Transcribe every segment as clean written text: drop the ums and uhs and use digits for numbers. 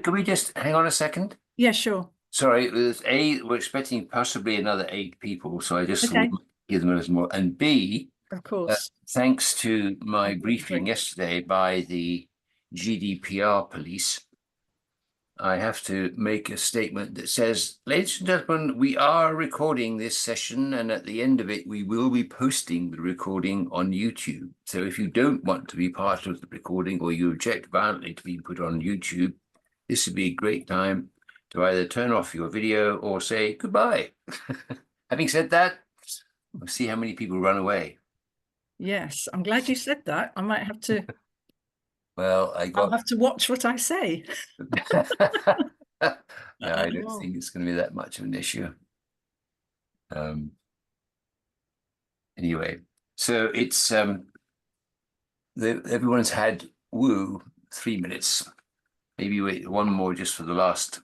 Can we just hang on a second? Yeah, sure. Sorry, we're expecting possibly another 8 people, so I just thought we Okay. might give them a little more. And B, Of course. thanks to my Great. briefing yesterday by the GDPR police, I have to make a statement that says, ladies and gentlemen, we are recording this session, and at the end of it, we will be posting the recording on YouTube. So if you don't want to be part of the recording or you object violently to being put on YouTube, this would be a great time to either turn off your video or say goodbye. Having said that, we'll see how many people run away. Yes, I'm glad you said that. I might have to. Well, I'll have to watch what I say. No, I don't think it's going to be that much of an issue. Anyway, so it's everyone's had 3 minutes. Maybe wait one more just for the last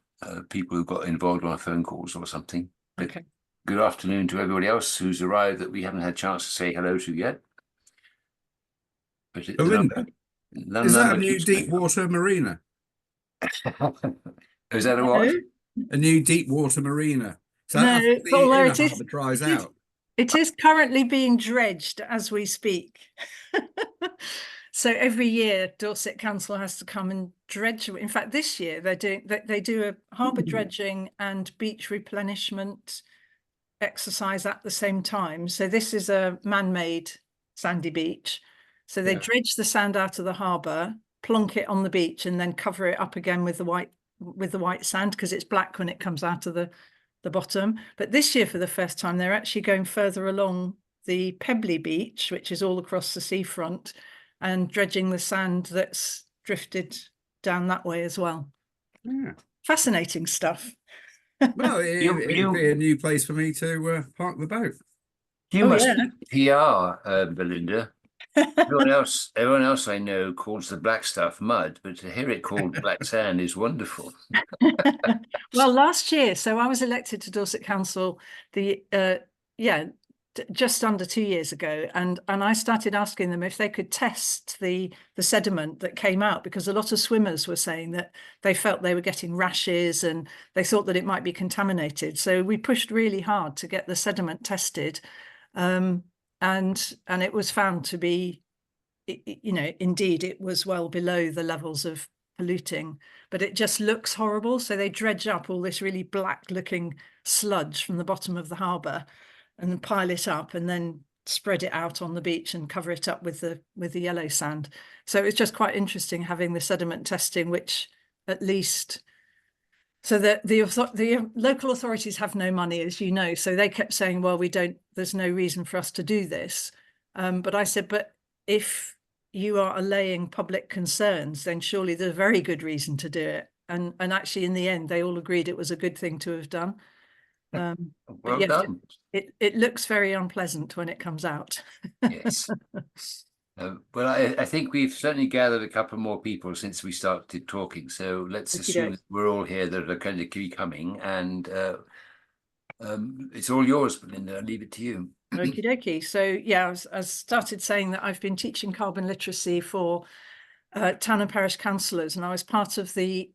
people who got involved on phone calls or something. But okay. Good afternoon to everybody else who's arrived that we haven't had a chance to say hello to yet. But Belinda, is that a new deep water marina? Is that a what? A new deep water marina. So no, although it dries out. It is currently being dredged as we speak. So every year Dorset Council has to come and dredge. In fact, this year they do a harbour dredging and beach replenishment exercise at the same time. So this is a man-made sandy beach. So they dredge the sand out of the harbour, plonk it on the beach, and then cover it up again with the white sand because it's black when it comes out of the bottom. But this year, for the first time, they're actually going further along the pebbly beach, which is all across the seafront, and dredging the sand that's drifted down that way as well. Yeah. Fascinating stuff. Well, it'd be a new place for me to park the boat. You must be PR, Belinda. Everyone else I know calls the black stuff mud, but to hear it called black sand is wonderful. Well, last year, so I was elected to Dorset Council just under 2 years ago, and I started asking them if they could test the sediment that came out, because a lot of swimmers were saying that they felt they were getting rashes and they thought that it might be contaminated. So we pushed really hard to get the sediment tested, and it was found to be, indeed it was well below the levels of polluting, but it just looks horrible. So they dredge up all this really black looking sludge from the bottom of the harbour and then pile it up and then spread it out on the beach and cover it up with the yellow sand. So it's just quite interesting having the sediment testing, which at least, so that the local authorities have no money, as you know, so they kept saying, well, there's no reason for us to do this. But I said, but if you are allaying public concerns, then surely there's a very good reason to do it. And actually, in the end, they all agreed it was a good thing to have done. Well done. It looks very unpleasant when it comes out. Yes. Well, I think we've certainly gathered a couple more people since we started talking. So let's assume that we're all here that are going to keep coming. And it's all yours, Belinda. I'll leave it to you. Okie dokie. So yeah, I started saying that I've been teaching carbon literacy for town and parish councillors, and I was part of the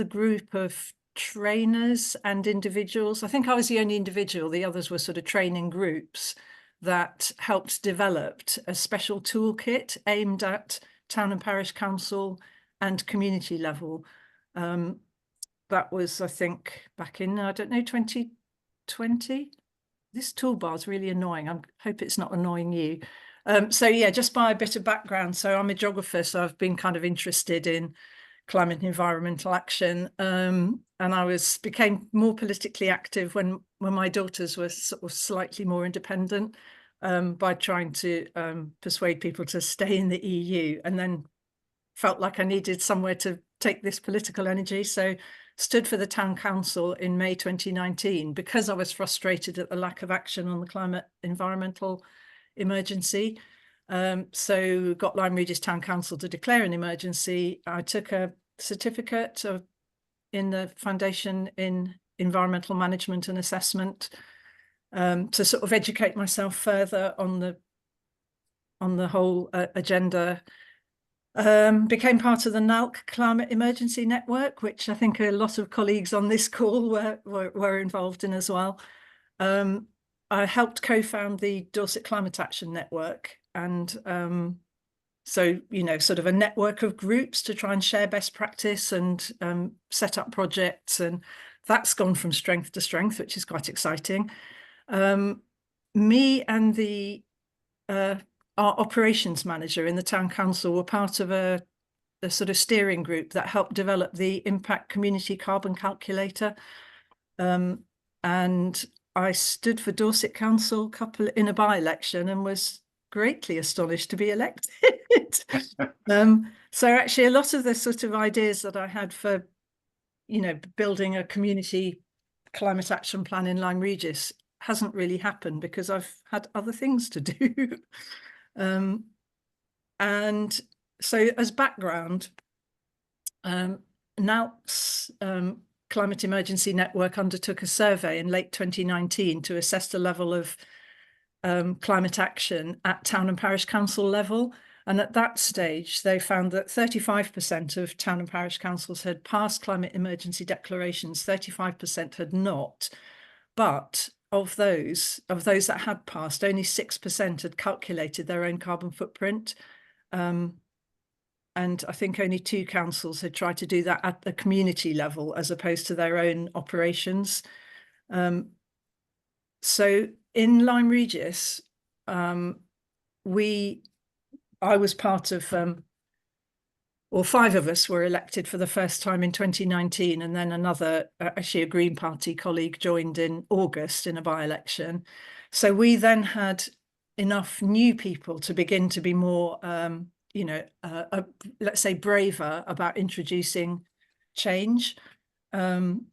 group of trainers and individuals. I think I was the only individual. The others were sort of training groups that helped develop a special toolkit aimed at town and parish council and community level. That was, I think, back in, I don't know, 2020. This toolbar is really annoying. I hope it's not annoying you. So yeah, just by a bit of background. So I'm a geographer, so I've been kind of interested in climate and environmental action. And I became more politically active when my daughters were sort of slightly more independent, by trying to persuade people to stay in the EU, and then felt like I needed somewhere to take this political energy. So stood for the town council in May 2019 because I was frustrated at the lack of action on the climate environmental emergency. So got Lyme Regis Town Council to declare an emergency. I took a certificate in the Foundation in Environmental Management and Assessment to sort of educate myself further on the whole agenda. Became part of the NALC Climate Emergency Network, which I think a lot of colleagues on this call were involved in as well. I helped co-found the Dorset Climate Action Network, and so, you know, sort of a network of groups to try and share best practice and set up projects, and that's gone from strength to strength, which is quite exciting. Me and our operations manager in the town council were part of a sort of steering group that helped develop the Impact Community Carbon Calculator. And I stood for Dorset Council in a by-election and was greatly astonished to be elected. So actually a lot of the sort of ideas that I had for, you know, building a community climate action plan in Lyme Regis hasn't really happened because I've had other things to do. And so as background, NALC's Climate Emergency Network undertook a survey in late 2019 to assess the level of climate action at town and parish council level. And at that stage, they found that 35% of town and parish councils had passed climate emergency declarations, 35% had not. But of those that had passed, only 6% had calculated their own carbon footprint. And I think only 2 councils had tried to do that at the community level as opposed to their own operations. So in Lyme Regis, I was part of, or 5 of us were elected for the first time in 2019, and then another, actually a Green Party colleague joined in August in a by-election. So we then had enough new people to begin to be more, you know, let's say braver about introducing change. And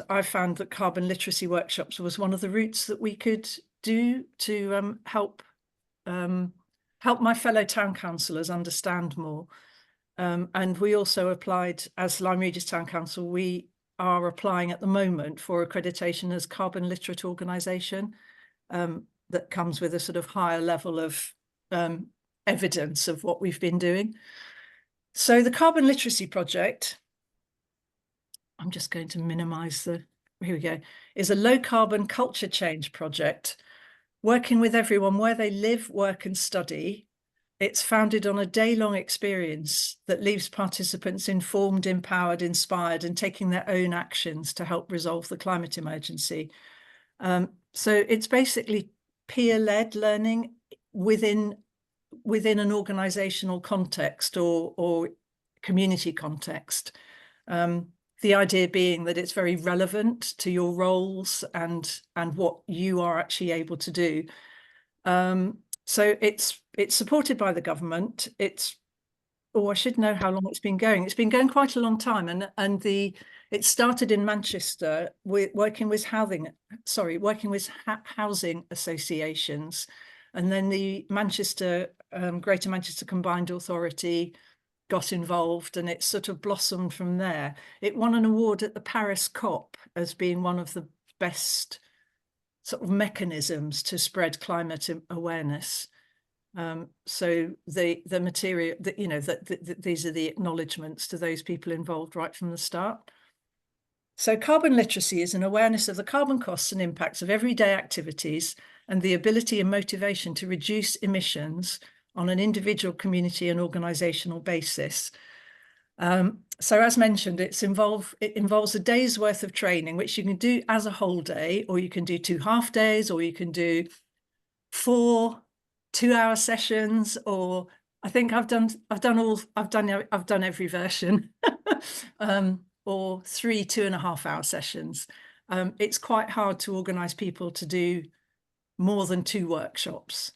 I found that carbon literacy workshops was one of the routes that we could do to help my fellow town councillors understand more. And we also applied, as Lyme Regis Town Council, we are applying at the moment for accreditation as carbon literate organisation, that comes with a sort of higher level of evidence of what we've been doing. So the Carbon Literacy Project, I'm just going to minimise here we go, is a low carbon culture change project, working with everyone where they live, work and study. It's founded on a day-long experience that leaves participants informed, empowered, inspired, and taking their own actions to help resolve the climate emergency. So it's basically peer-led learning within an organizational context or community context. The idea being that it's very relevant to your roles and what you are actually able to do. So it's supported by the government. I should know how long it's been going. It's been going quite a long time, and it started in Manchester working with housing associations, and then the Greater Manchester Combined Authority got involved, and it sort of blossomed from there. It won an award at the Paris COP as being one of the best sort of mechanisms to spread climate awareness. So the material that, you know, these are the acknowledgements to those people involved right from the start. So carbon literacy is an awareness of the carbon costs and impacts of everyday activities and the ability and motivation to reduce emissions on an individual, community and organisational basis. So as mentioned, it involves a day's worth of training, which you can do as a whole day, or you can do 2 half days, or you can do 4 2-hour sessions, or I think I've done every version, or 3 2.5-hour sessions. It's quite hard to organise people to do more than 2 workshops.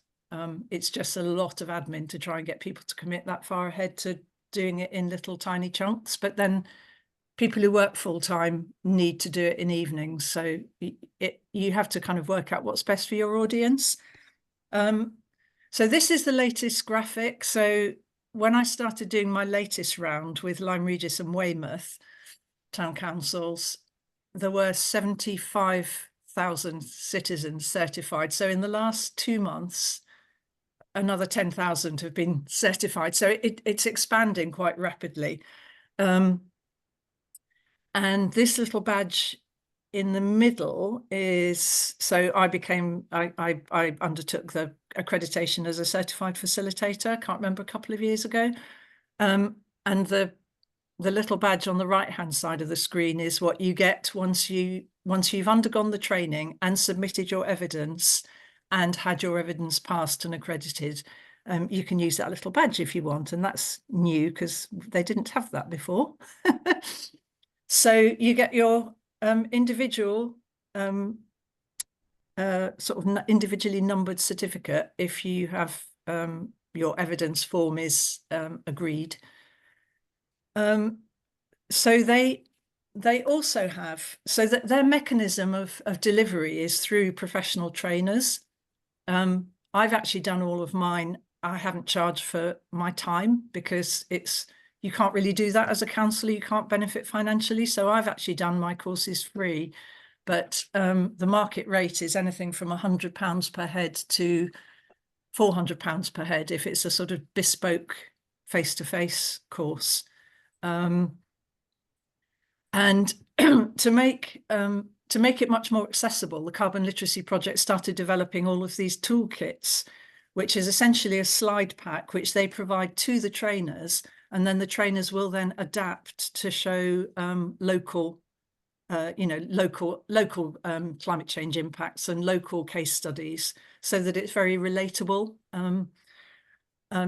It's just a lot of admin to try and get people to commit that far ahead to doing it in little tiny chunks. But then people who work full time need to do it in evenings. So you have to kind of work out what's best for your audience. So this is the latest graphic. So when I started doing my latest round with Lyme Regis and Weymouth town councils, there were 75,000 citizens certified. So in the last 2 months, another 10,000 have been certified. So it's expanding quite rapidly. And this little badge in the middle is, so I undertook the accreditation as a certified facilitator, I can't remember, a couple of years ago. And the little badge on the right-hand side of the screen is what you get once you've undergone the training and submitted your evidence and had your evidence passed and accredited. You can use that little badge if you want, and that's new because they didn't have that before. So you get your individual sort of individually numbered certificate if you have your evidence form is agreed. So they also have, so that their mechanism of delivery is through professional trainers. I've actually done all of mine. I haven't charged for my time because you can't really do that as a counsellor. You can't benefit financially. So I've actually done my courses free, but the market rate is anything from £100 per head to £400 per head if it's a sort of bespoke face-to-face course. And to make it much more accessible, the Carbon Literacy Project started developing all of these toolkits, which is essentially a slide pack which they provide to the trainers, and then the trainers will then adapt to show local climate change impacts and local case studies, so that it's very relatable.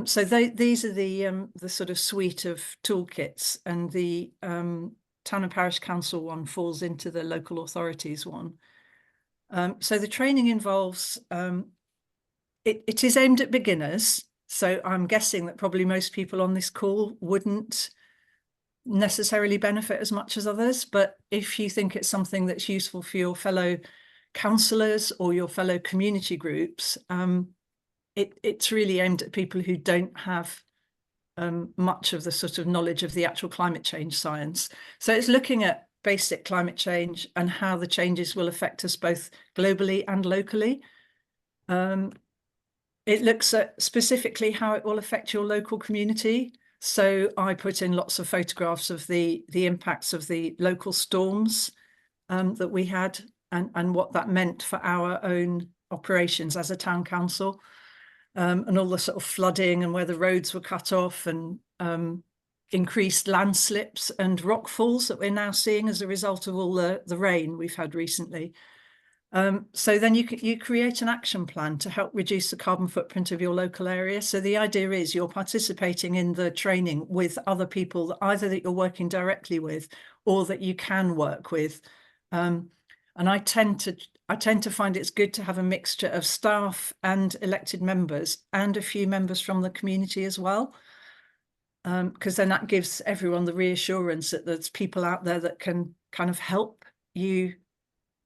So these are the sort of suite of toolkits, and the Town and Parish Council one falls into the local authorities one. So the training involves, it is aimed at beginners. So I'm guessing that probably most people on this call wouldn't necessarily benefit as much as others. But if you think it's something that's useful for your fellow councillors or your fellow community groups, it's really aimed at people who don't have much of the sort of knowledge of the actual climate change science. So it's looking at basic climate change and how the changes will affect us both globally and locally. It looks at specifically how it will affect your local community. So I put in lots of photographs of the impacts of the local storms that we had, and what that meant for our own operations as a town council. And all the sort of flooding and where the roads were cut off, and increased landslips and rock falls that we're now seeing as a result of all the rain we've had recently. So then you create an action plan to help reduce the carbon footprint of your local area. So the idea is you're participating in the training with other people that either that you're working directly with or that you can work with. And I tend to find it's good to have a mixture of staff and elected members and a few members from the community as well, because then that gives everyone the reassurance that there's people out there that can kind of help you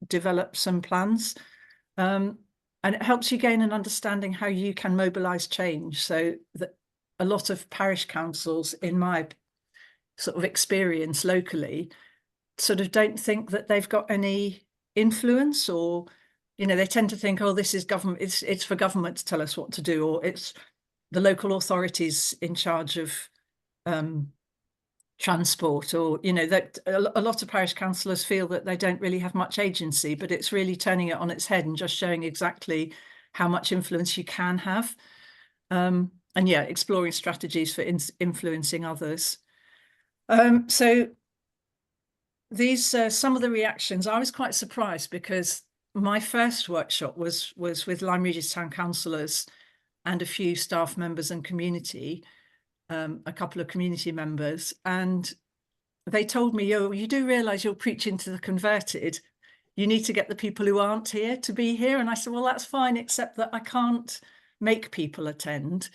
develop some plans, and it helps you gain an understanding how you can mobilize change. So that a lot of parish councils, in my sort of experience locally, sort of don't think that they've got any influence, or they tend to think, oh, this is government, it's for government to tell us what to do, or it's the local authorities in charge of transport, or that a lot of parish councillors feel that they don't really have much agency, but it's really turning it on its head and just showing exactly how much influence you can have, and yeah, exploring strategies for influencing others. So these some of the reactions, I was quite surprised, because my first workshop was with Lyme Regis town councillors and a few staff members and community, a couple of community members, and they told me, you do realise you're preaching to the converted. You need to get the people who aren't here to be here. And I said, well, that's fine, except that I can't make people attend.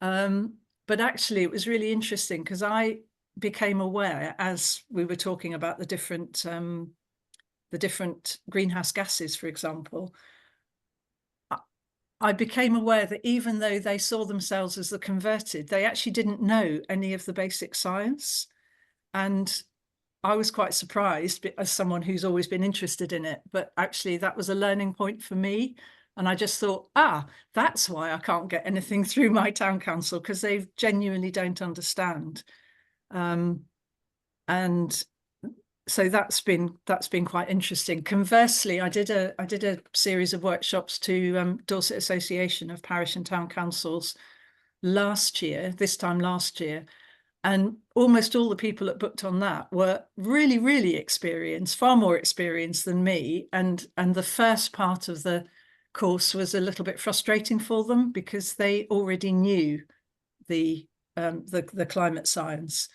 But actually, it was really interesting, because I became aware, as we were talking about the different greenhouse gases, for example, I became aware that even though they saw themselves as the converted, they actually didn't know any of the basic science. And I was quite surprised, as someone who's always been interested in it, but actually that was a learning point for me, And I just thought, that's why I can't get anything through my town council, because they genuinely don't understand. And so that's been quite interesting. Conversely, I did a series of workshops to Dorset Association of Parish and Town Councils this time last year, and almost all the people that booked on that were really, really experienced, far more experienced than me. And the first part of the course was a little bit frustrating for them because they already knew the climate science.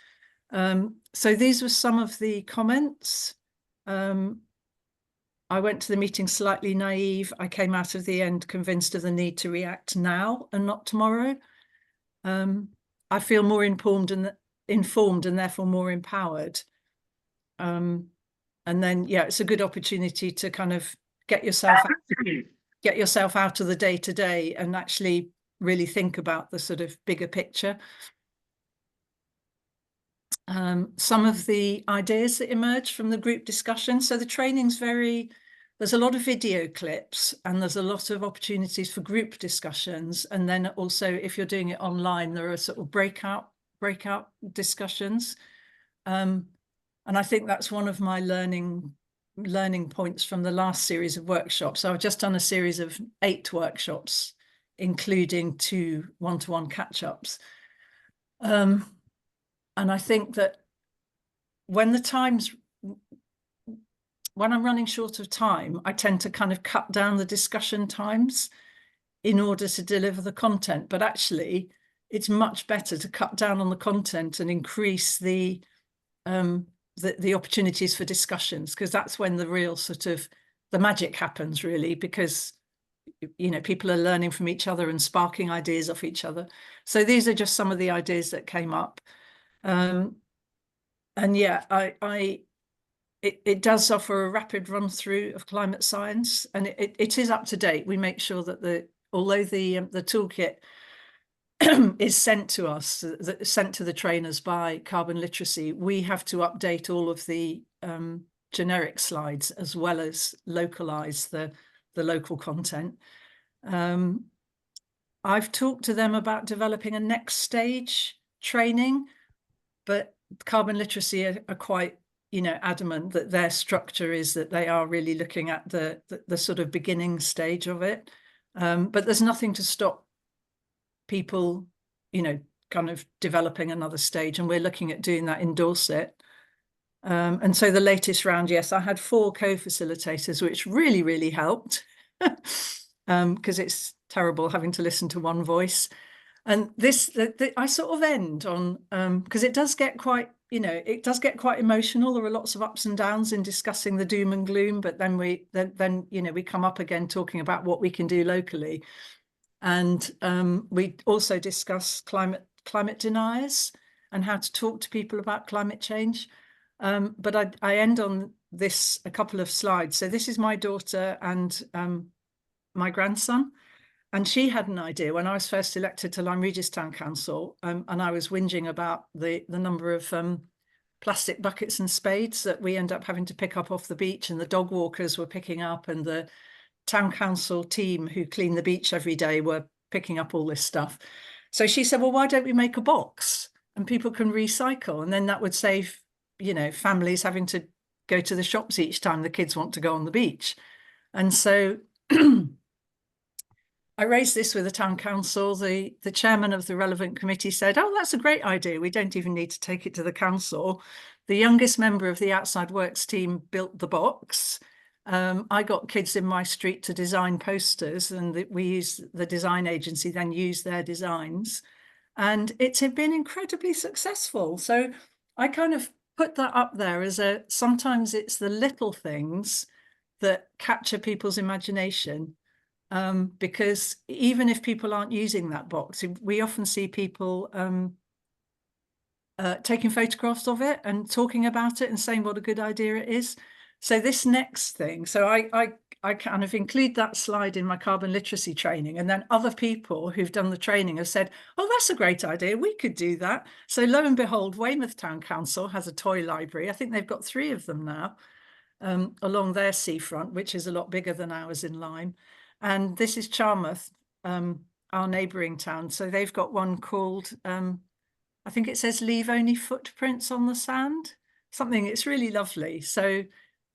So these were some of the comments. I went to the meeting slightly naive. I came out of the end convinced of the need to react now and not tomorrow. I feel more informed and therefore more empowered. And then, yeah, it's a good opportunity to kind of get yourself out of the day-to-day and actually really think about the sort of bigger picture. Some of the ideas that emerge from the group discussion. So the training's there's a lot of video clips and there's a lot of opportunities for group discussions. And then also, if you're doing it online, there are sort of breakout discussions. And I think that's one of my learning points from the last series of workshops. So I've just done a series of 8 workshops, including 2 one-to-one catch-ups. And I think that when I'm running short of time, I tend to kind of cut down the discussion times in order to deliver the content. But actually, it's much better to cut down on the content and increase the opportunities for discussions, because that's when the real sort of the magic happens, really, because people are learning from each other and sparking ideas off each other. So these are just some of the ideas that came up. And yeah, it does offer a rapid run through of climate science, and it is up to date. We make sure that although the toolkit is sent to us, sent to the trainers by CarbonLiteracy, we have to update all of the generic slides as well as localize the local content. I've talked to them about developing a next stage training, but CarbonLiteracy are quite adamant that their structure is that they are really looking at the sort of beginning stage of it. But there's nothing to stop people, kind of developing another stage. And we're looking at doing that in Dorset. And so the latest round, yes, I had 4 co-facilitators, which really, really helped because it's terrible having to listen to one voice. And I sort of end on, because it does get quite, emotional. There are lots of ups and downs in discussing the doom and gloom, but then we come up again talking about what we can do locally. And we also discuss climate deniers and how to talk to people about climate change. But I end on a couple of slides. So this is my daughter and my grandson. And she had an idea when I was first elected to Lyme Regis Town Council, and I was whinging about the number of plastic buckets and spades that we end up having to pick up off the beach, and the dog walkers were picking up, and the town council team who clean the beach every day were picking up all this stuff. So she said, well, why don't we make a box and people can recycle? And then that would save, families having to go to the shops each time the kids want to go on the beach. And so I raised this with the town council. The chairman of the relevant committee said, oh, that's a great idea. We don't even need to take it to the council. The youngest member of the Outside Works team built the box. I got kids in my street to design posters, and the design agency then used their designs. And it's been incredibly successful. So I kind of put that up there as sometimes it's the little things that capture people's imagination. Because even if people aren't using that box, we often see people taking photographs of it and talking about it and saying what a good idea it is. So this next thing, so I kind of include that slide in my CarbonLiteracy training, and then other people who've done the training have said, oh, that's a great idea, we could do that. So lo and behold, Weymouth Town Council has a toy library. I think they've got 3 of them now along their seafront, which is a lot bigger than ours in Lyme. And this is Charmouth, our neighbouring town. So they've got one called, I think it says leave only footprints on the sand, something. It's really lovely. So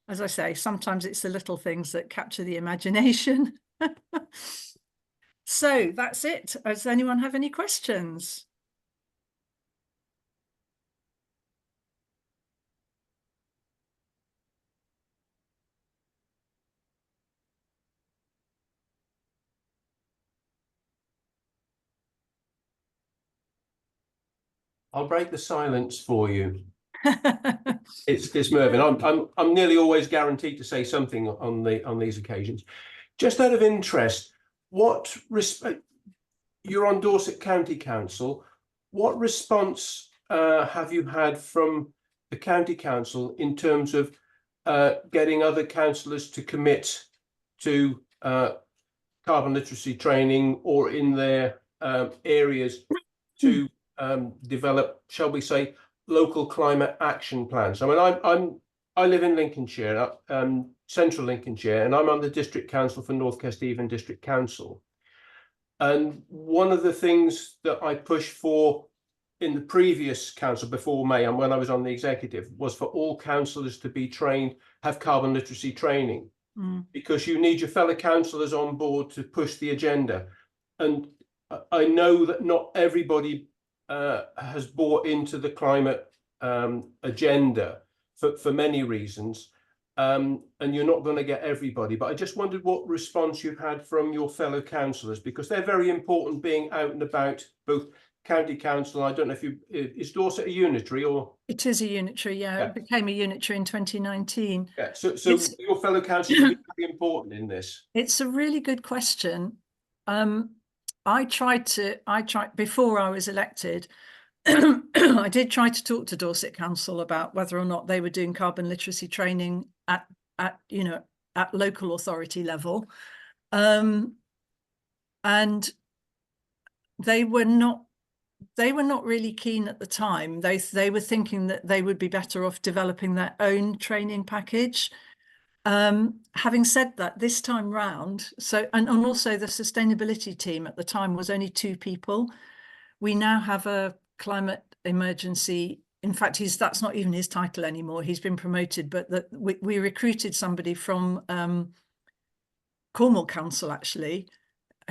as I say, sometimes it's the little things that capture the imagination. So that's it. Does anyone have any questions? I'll break the silence for you. It's Mervyn. I'm nearly always guaranteed to say something on these occasions. Just out of interest, what respect you're on Dorset County Council? What response have you had from the County Council in terms of getting other councillors to commit to carbon literacy training, or in their areas to develop, shall we say, local climate action plans? I mean, I live in Lincolnshire, central Lincolnshire, and I'm on the District Council for North Kesteven District Council. And one of the things that I pushed for in the previous council before May, and when I was on the executive, was for all councillors to be trained, have carbon literacy training, because you need your fellow councillors on board to push the agenda. And I know that not everybody has bought into the climate agenda for many reasons, and you're not going to get everybody. But I just wondered what response you've had from your fellow councillors, because they're very important, being out and about, both county council. I don't know if is Dorset a unitary or? It is a unitary, yeah. It became a unitary in 2019. Yeah, so your fellow councillors are really important in this. It's a really good question. I tried before I was elected, I did try to talk to Dorset Council about whether or not they were doing carbon literacy training at local authority level. And they were not really keen at the time. They were thinking that they would be better off developing their own training package. Having said that, this time round, and also the sustainability team at the time was only 2 people. We now have a climate emergency. In fact, that's not even his title anymore. He's been promoted, but we recruited somebody from Cornwall Council, actually,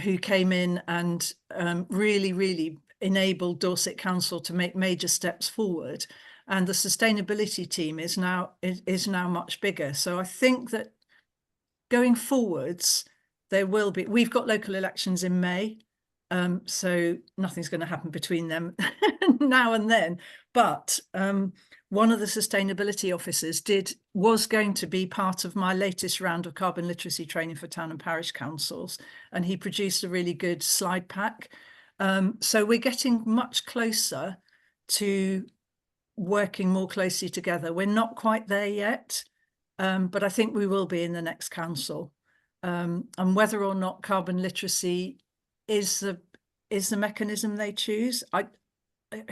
who came in and really enabled Dorset Council to make major steps forward. And the sustainability team is now much bigger. So I think that going forwards, there will be. We've got local elections in May, so nothing's going to happen between them now and then. But one of the sustainability officers was going to be part of my latest round of carbon literacy training for town and parish councils, and he produced a really good slide pack. So we're getting much closer to working more closely together. We're not quite there yet, but I think we will be in the next council. And whether or not carbon literacy is the mechanism they choose,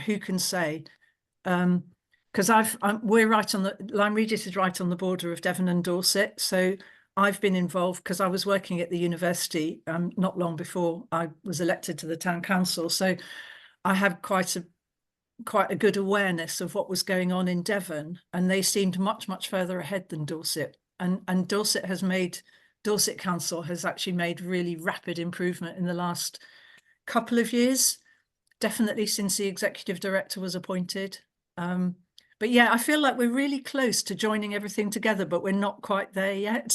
who can say? Because we're right on the Lyme Regis is right on the border of Devon and Dorset, so I've been involved because I was working at the university not long before I was elected to the town council, so I had quite a good awareness of what was going on in Devon, and they seemed much further ahead than Dorset. And Dorset Council has actually made really rapid improvement in the last couple of years, definitely since the executive director was appointed. But yeah, I feel like we're really close to joining everything together, but we're not quite there yet.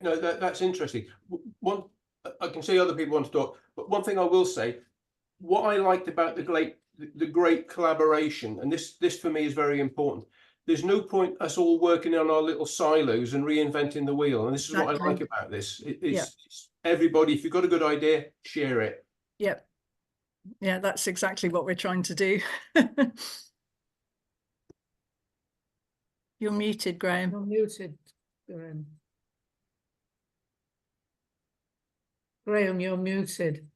No, that's interesting. I can see other people want to talk, but one thing I will say, what I liked about the great collaboration, and this for me is very important. There's no point us all working on our little silos and reinventing the wheel. And this is what I like about this. It's everybody, if you've got a good idea, share it. Yep. Yeah, that's exactly what we're trying to do. You're muted, Graham. You're muted, Graham. Graham, you're muted.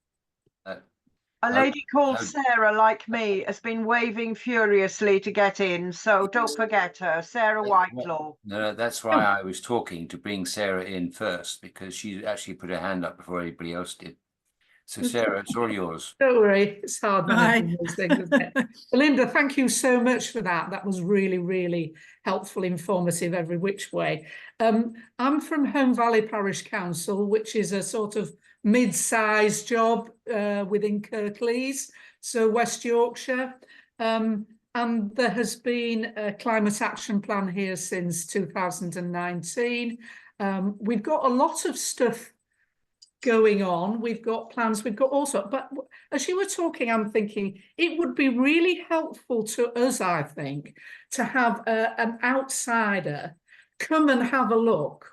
A lady called Sarah, like me, has been waving furiously to get in, so don't forget her, Sarah Whitelaw. No, that's why I was talking to bring Sarah in first, because she actually put her hand up before anybody else did. So Sarah, it's all yours. Don't worry, it's hard Right. managing these things, isn't it? Belinda, thank you so much for that. That was really, really helpful, informative every which way. I'm from Home Valley Parish Council, which is a sort of mid-sized job within Kirklees, so West Yorkshire. And there has been a climate action plan here since 2019. We've got a lot of stuff going on. We've got plans, we've got also, but as you were talking, I'm thinking it would be really helpful to us, I think, to have an outsider come and have a look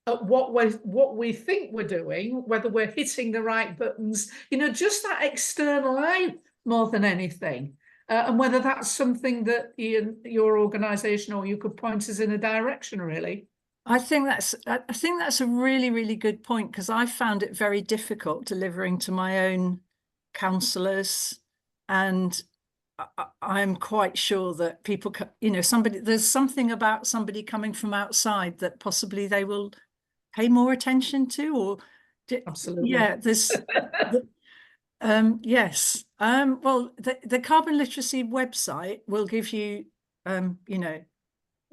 at what we think we're doing, whether we're hitting the right buttons, you know, just that external eye more than anything. And whether that's something that your organisation or you could point us in a direction, really. I think that's a really, really good point, because I found it very difficult delivering to my own councillors, and I'm quite sure that people, you know, there's something about somebody coming from outside that possibly they will pay more attention to, or Absolutely. yeah, there's yes. Well, the Carbon Literacy website will give you you know,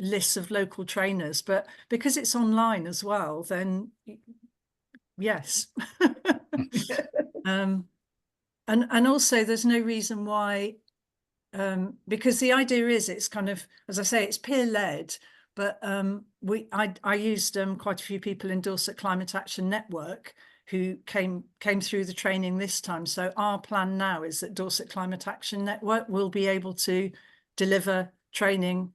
lists of local trainers, but because it's online as well, then yes. And also there's no reason why, because the idea is it's kind of, as I say, it's peer-led, but I used quite a few people in Dorset Climate Action Network who came through the training this time. So our plan now is that Dorset Climate Action Network will be able to deliver training,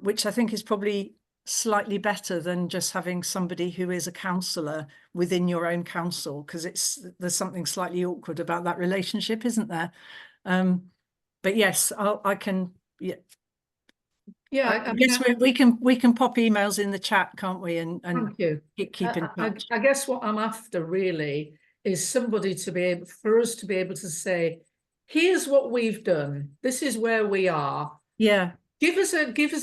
which I think is probably slightly better than just having somebody who is a councillor within your own council, because there's something slightly awkward about that relationship, isn't there? But yes, I can. Yeah, yeah. I guess we can pop emails in the chat, can't we? And thank you. Keep in touch. I guess what I'm after really is somebody for us to be able to say, here's what we've done. This is where we are. Yeah. Give us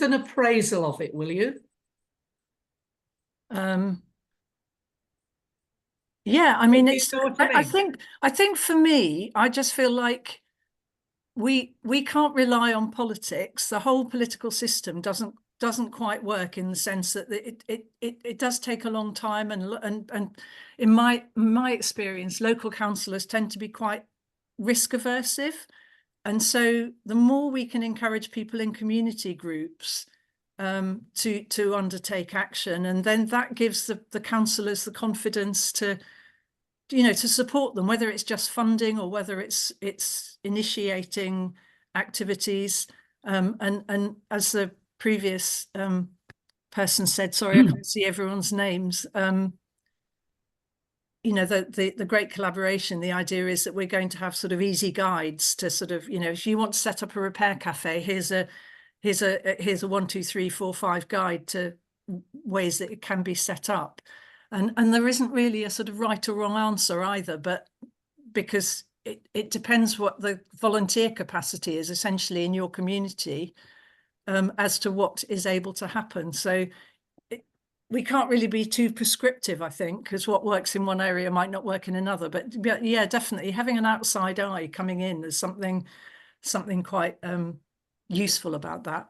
an appraisal of it, will you? Yeah, I mean, it's. I think for me, I just feel like we can't rely on politics. The whole political system doesn't quite work, in the sense that it does take a long time, and in my experience, local councillors tend to be quite risk aversive. And so the more we can encourage people in community groups to undertake action, and then that gives the councillors the confidence to, you know, to support them, whether it's just funding or whether it's initiating activities. And as the previous person said, sorry, I can't see everyone's names. You know, the great collaboration, the idea is that we're going to have sort of easy guides to sort of, you know, if you want to set up a repair cafe, here's a 1, 2, 3, 4, 5 guide to ways that it can be set up. And there isn't really a sort of right or wrong answer either, but because it depends what the volunteer capacity is essentially in your community, as to what is able to happen. So we can't really be too prescriptive, I think, because what works in one area might not work in another. But yeah, definitely having an outside eye coming in, there's something quite useful about that.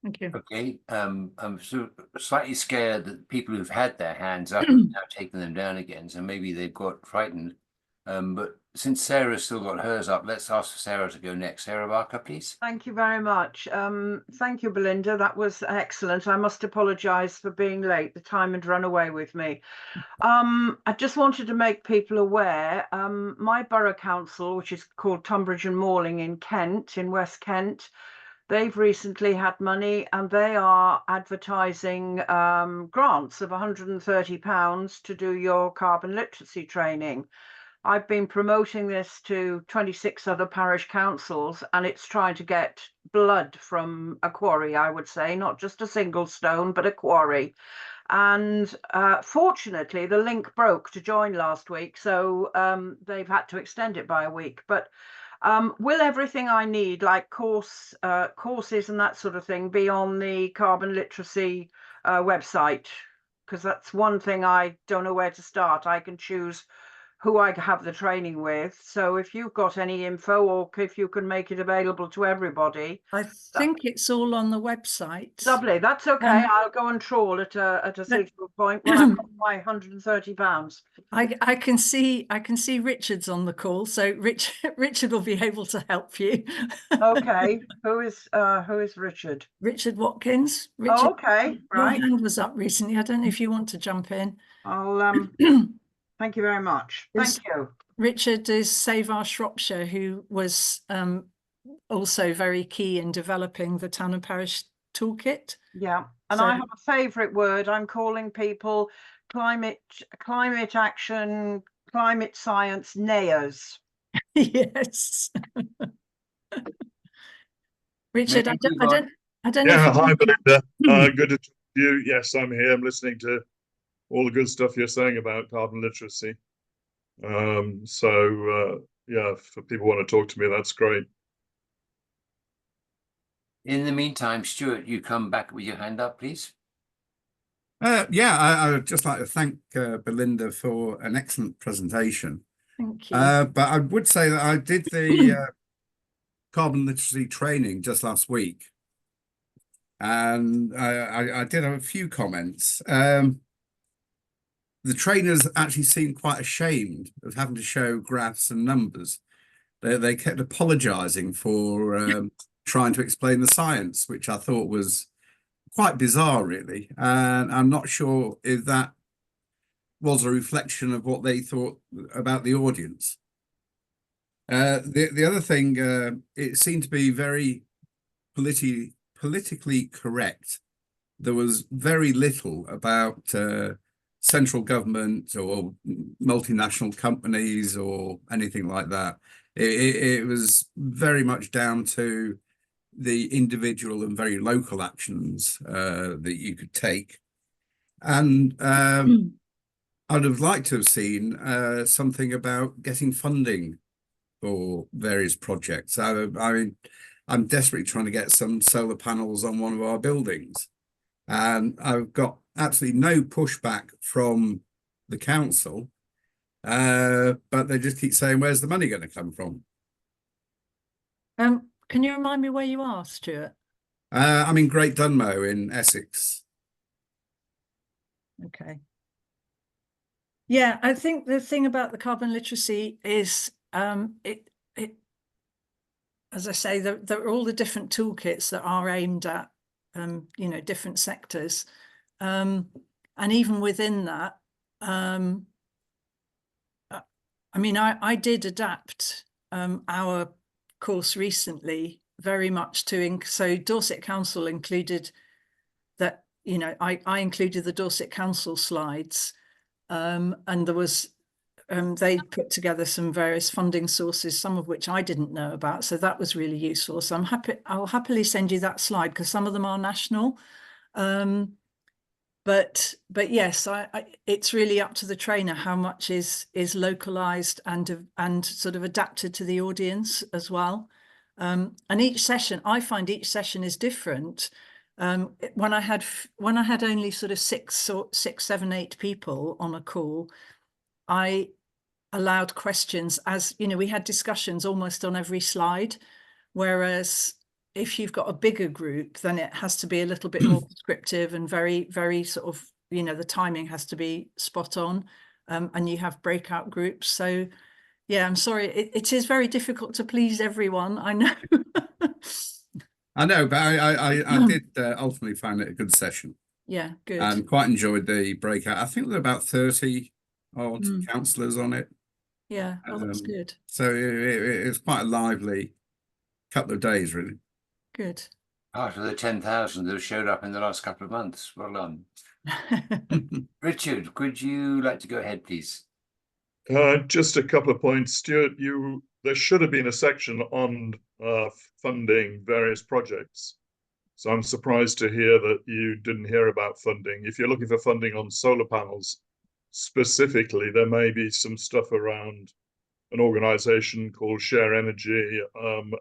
Thank you. Okay, I'm slightly scared that people who've had their hands up have now taken them down again, so maybe they've got frightened. But since Sarah's still got hers up, let's ask Sarah to go next. Sarah Barker, please. Thank you very much. Thank you, Belinda. That was excellent. I must apologise for being late. The time had run away with me. I just wanted to make people aware, my borough council, which is called Tunbridge and Malling in Kent, in West Kent, they've recently had money and they are advertising grants of £130 to do your carbon literacy training. I've been promoting this to 26 other parish councils, and it's trying to get blood from a quarry, I would say, not just a single stone, but a quarry. And fortunately, the link broke to join last week, so they've had to extend it by a week. But will everything I need, like courses and that sort of thing, be on the Carbon Literacy website? Because that's one thing I don't know where to start. I can choose who I have the training with. So if you've got any info, or if you can make it available to everybody. I think it's all on the website. Lovely, that's okay. I'll go and trawl at a suitable point when I've got my £130. I can see Richard's on the call, so Richard will be able to help you. Okay, who is Richard? Richard Watkins. Richard, Oh, okay, right. Your hand was up recently. I don't know if you want to jump in. I'll thank you very much. Thank you. Richard is Save Our Shropshire, who was also very key in developing the Town and Parish Toolkit. Yeah, and So- I have a favourite word. I'm calling people climate action, climate science nayers. Yes. Richard, I don't know. Yeah, if you hi want- Belinda. Good to talk to you. Yes, I'm here. I'm listening to all the good stuff you're saying about carbon literacy. Yeah, if people want to talk to me, that's great. In the meantime, Stuart, you come back with your hand up, please. Yeah, I would just like to thank Belinda for an excellent presentation. Thank you. But I would say that I did the carbon literacy training just last week, and I did have a few comments. The trainers actually seemed quite ashamed of having to show graphs and numbers. They kept apologising for trying to explain the science, which I thought was quite bizarre, really. And I'm not sure if that was a reflection of what they thought about the audience. The other thing, it seemed to be very politically correct. There was very little about central government or multinational companies or anything like that. It was very much down to the individual and very local actions that you could take. And I'd have liked to have seen something about getting funding for various projects. I mean, I'm desperately trying to get some solar panels on one of our buildings, and I've got absolutely no pushback from the council, but they just keep saying, where's the money going to come from? Can you remind me where you are, Stuart? I'm in Great Dunmow in Essex. Okay. Yeah, I think the thing about the carbon literacy is it as I say, there are all the different toolkits that are aimed at different sectors, and even within that, I mean, I did adapt our course recently very much to so Dorset Council included that, I included the Dorset Council slides, and there was they put together some various funding sources, some of which I didn't know about, so that was really useful. So I'll happily send you that slide, because some of them are national, but yes, it's really up to the trainer how much is localized and sort of adapted to the audience as well. And each session, I find each session is different. When I had only sort of 6, 7, 8 people on a call, I allowed questions, as we had discussions almost on every slide, whereas if you've got a bigger group, then it has to be a little bit more prescriptive and very, very sort of, the timing has to be spot on, and you have breakout groups. So yeah, I'm sorry, it is very difficult to please everyone, I know. I know, but I did ultimately find it a good session. Yeah, good. And quite enjoyed the breakout. I think there were about 30 odd councillors on it. Yeah, oh, that's good. So it was quite a lively couple of days, really. Good. Part of the 10,000 that have showed up in the last couple of months. Well done. Richard, could you like to go ahead, please? Just a couple of points, Stuart. There should have been a section on funding various projects. So I'm surprised to hear that you didn't hear about funding. If you're looking for funding on solar panels specifically, there may be some stuff around an organization called Share Energy,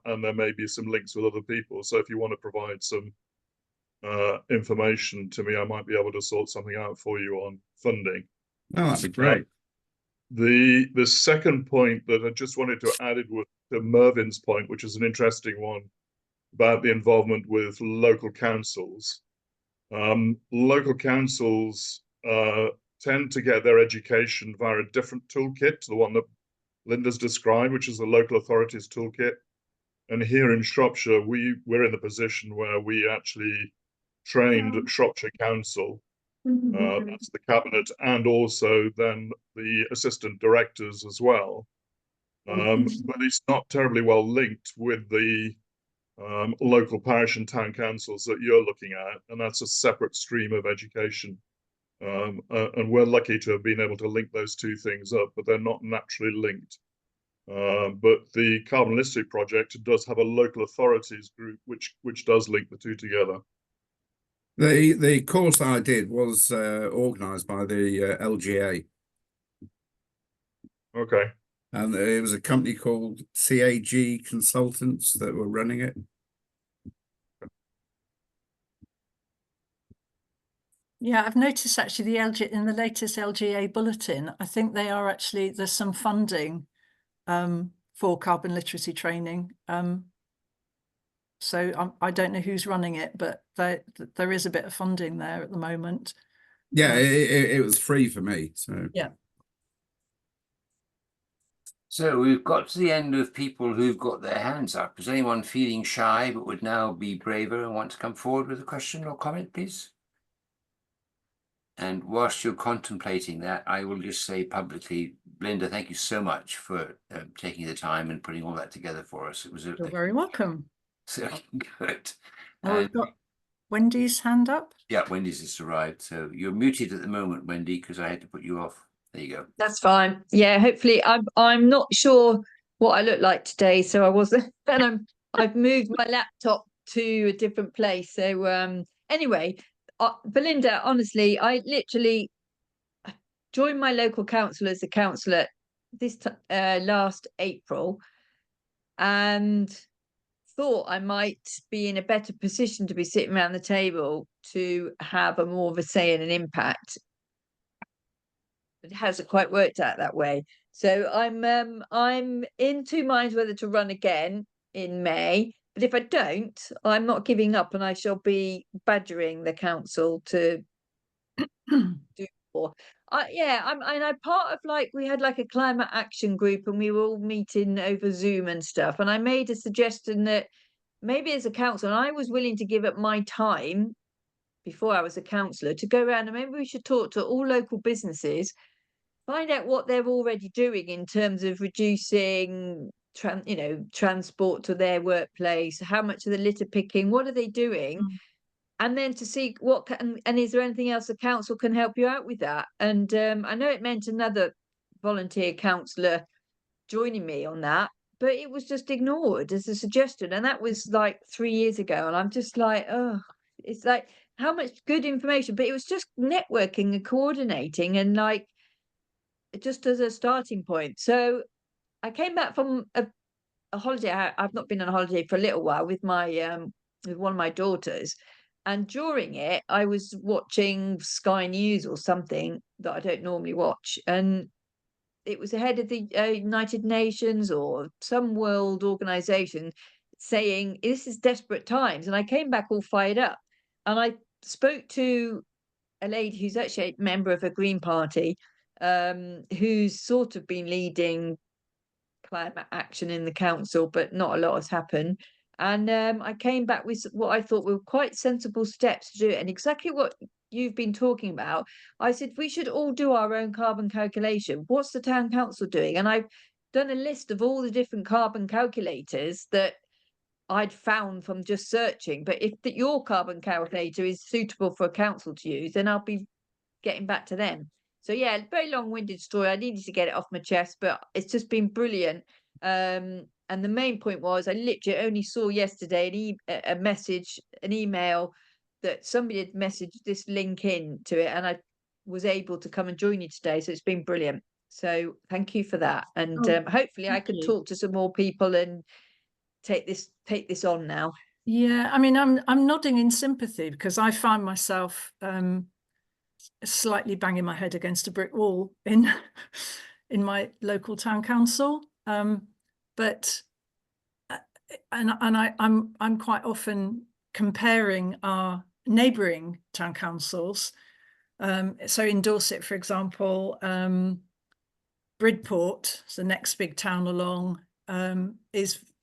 and there may be some links with other people. So if you want to provide some information to me, I might be able to sort something out for you on funding. Oh, that'd be great. The second point that I just wanted to add it was to Mervyn's point, which is an interesting one, about the involvement with local councils. Local councils tend to get their education via a different toolkit to the one that Linda's described, which is the local authorities toolkit. And here in Shropshire, we're in the position where we actually trained Shropshire Council, that's the cabinet, and also then the assistant directors as well. But it's not terribly well linked with the local parish and town councils that you're looking at, and that's a separate stream of education. And we're lucky to have been able to link those two things up, but they're not naturally linked. But the CarbonLiteracy project does have a local authorities group which does link the two together. The course that I did was organised by the LGA. Okay. And it was a company called CAG Consultants that were running it. Yeah, I've noticed actually in the latest LGA bulletin, I think they are actually, there's some funding for carbon literacy training. So I don't know who's running it, but there is a bit of funding there at the moment. Yeah, it was free for me. So yeah. So we've got to the end of people who've got their hands up. Is anyone feeling shy but would now be braver and want to come forward with a question or comment, please? And whilst you're contemplating that, I will just say publicly, Belinda, thank you so much for taking the time and putting all that together for us. It was You're very welcome. So good. Oh, we've got Wendy's hand up. Yeah, Wendy's just arrived. So you're muted at the moment, Wendy, because I had to put you off. There you go. That's fine. Yeah, hopefully I'm not sure what I look like today, so I wasn't. And I've moved my laptop to a different place. So anyway, Belinda, honestly, I literally joined my local council as a councillor this last April, and thought I might be in a better position to be sitting around the table to have a more of a say and an impact. It hasn't quite worked out that way. So I'm in two minds whether to run again in May. But if I don't, I'm not giving up, and I shall be badgering the council to do more. I'm part of, like, we had like a climate action group, and we were all meeting over Zoom and stuff. And I made a suggestion that maybe as a council, and I was willing to give up my time before I was a councillor to go around, and maybe we should talk to all local businesses, find out what they're already doing in terms of reducing transport to their workplace, how much of the litter picking, what are they doing, and then to see what and is there anything else the council can help you out with that. And I know it meant another volunteer councillor joining me on that, but it was just ignored as a suggestion, and that was like 3 years ago. And I'm just like, oh, it's like, how much good information, but it was just networking and coordinating, and like just as a starting point. So I came back from a holiday. I've not been on a holiday for a little while with my with one of my daughters, and during it I was watching Sky News or something that I don't normally watch, and it was the head of the United Nations or some world organization saying this is desperate times. And I came back all fired up, and I spoke to a lady who's actually a member of a Green Party, who's sort of been leading climate action in the council, but not a lot has happened. And I came back with what I thought were quite sensible steps to do it, and exactly what you've been talking about. I said we should all do our own carbon calculation. What's the town council doing? And I've done a list of all the different carbon calculators that I'd found from just searching. But if your carbon calculator is suitable for a council to use, then I'll be getting back to them. So yeah, very long-winded story. I needed to get it off my chest, but it's just been brilliant. And the main point was, I literally only saw yesterday a message, an email that somebody had messaged this link in to it, and I was able to come and join you today. So it's been brilliant. So thank you for that. And hopefully I can talk to some more people and take this on now. Yeah, I mean, I'm nodding in sympathy, because I find myself slightly banging my head against a brick wall in my local town council. But I'm quite often comparing our neighbouring town councils. So in Dorset, for example, Bridport, the next big town along,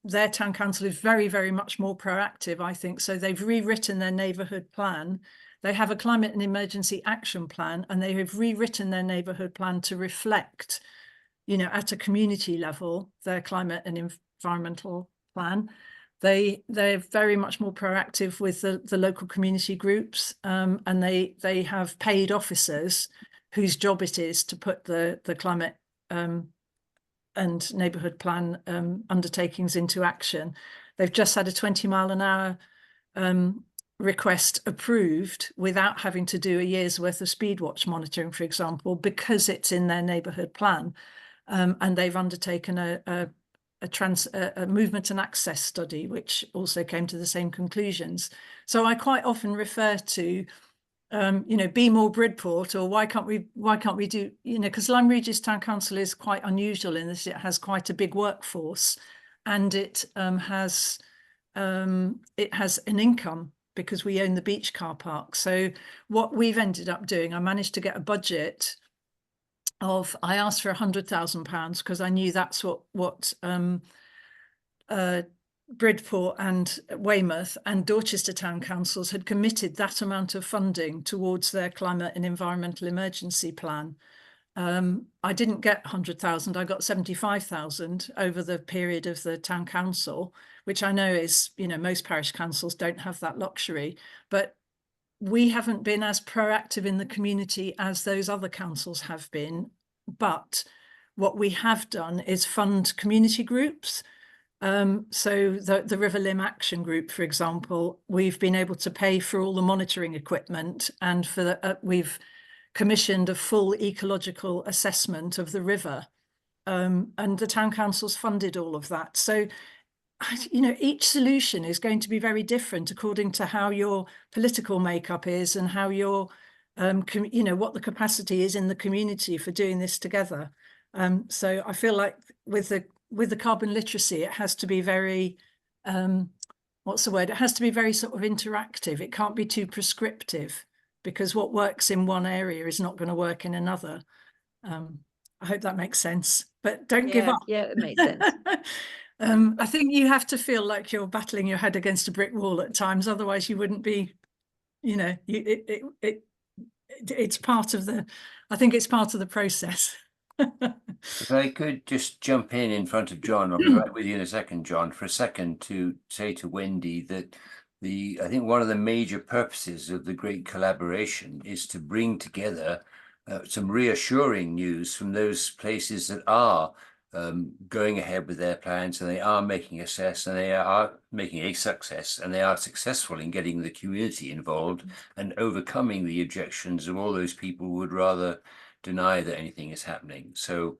their town council is very, very much more proactive, I think. So they've rewritten their neighbourhood plan. They have a climate and emergency action plan, and they have rewritten their neighbourhood plan to reflect, at a community level, their climate and environmental plan. They're very much more proactive with the local community groups, and they have paid officers whose job it is to put the climate and neighbourhood plan undertakings into action. They've just had a 20-mile-an-hour request approved without having to do a year's worth of speed watch monitoring, for example, because it's in their neighbourhood plan. And they've undertaken a movement and access study, which also came to the same conclusions. So I quite often refer to, be more Bridport, or why can't we do, because Lyme Regis Town Council is quite unusual in this. It has quite a big workforce, and it has an income, because we own the beach car park. So what we've ended up doing, I managed to get a budget of, I asked for £100,000 because I knew that's what Bridport and Weymouth and Dorchester town councils had committed that amount of funding towards their climate and environmental emergency plan. I didn't get 100,000, I got 75,000 over the period of the town council, which I know is, most parish councils don't have that luxury, but we haven't been as proactive in the community as those other councils have been. But what we have done is fund community groups. So the River Lim Action Group, for example, we've been able to pay for all the monitoring equipment, and we've commissioned a full ecological assessment of the river, and the town council's funded all of that. So, each solution is going to be very different according to how your political makeup is and how your, what the capacity is in the community for doing this together. So I feel like with the carbon literacy, it has to be very, what's the word? It has to be very sort of interactive. It can't be too prescriptive, because what works in one area is not going to work in another. I hope that makes sense, but don't give up. Yeah, it makes sense. I think you have to feel like you're battling your head against a brick wall at times, otherwise you wouldn't be, it's part of the, I think it's part of the process. If I could just jump in front of John, I'll be right with you in a second, John, for a second, to say to Wendy that I think one of the major purposes of the Great Collaboration is to bring together some reassuring news from those places that are going ahead with their plans, and they are making a success, and they are successful in getting the community involved and overcoming the objections of all those people who would rather deny that anything is happening. So